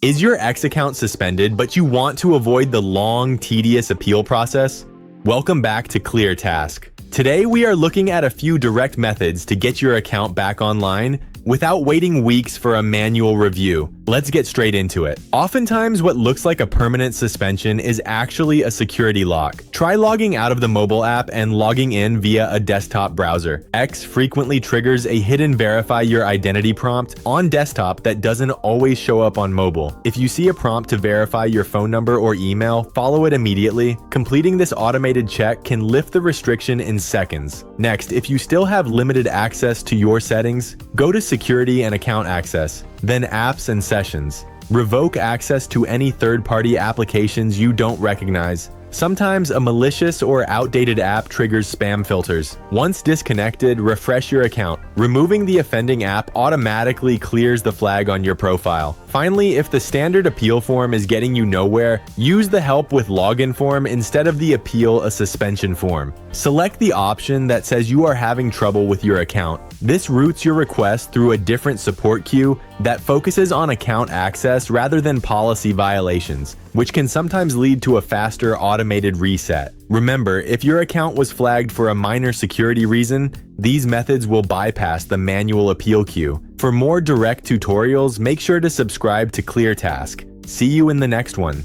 Is your X account suspended, but you want to avoid the long, tedious appeal process? Welcome back to ClearTask. Today we are looking at a few direct methods to get your account back online without waiting weeks for a manual review. Let's get straight into it. Oftentimes, what looks like a permanent suspension is actually a security lock. Try logging out of the mobile app and logging in via a desktop browser. X frequently triggers a hidden verify your identity prompt on desktop that doesn't always show up on mobile. If you see a prompt to verify your phone number or email, follow it immediately. Completing this automated check can lift the restriction in seconds. Next, if you still have limited access to your settings, go to Security and Account Access, then Apps and Sessions. Revoke access to any third-party applications you don't recognize. Sometimes a malicious or outdated app triggers spam filters. Once disconnected, refresh your account. Removing the offending app automatically clears the flag on your profile. Finally, if the standard appeal form is getting you nowhere, use the help with login form instead of the appeal a suspension form. Select the option that says you are having trouble with your account. This routes your request through a different support queue that focuses on account access rather than policy violations, which can sometimes lead to a faster automated reset. Remember, if your account was flagged for a minor security reason, these methods will bypass the manual appeal queue. For more direct tutorials, make sure to subscribe to ClearTask. See you in the next one.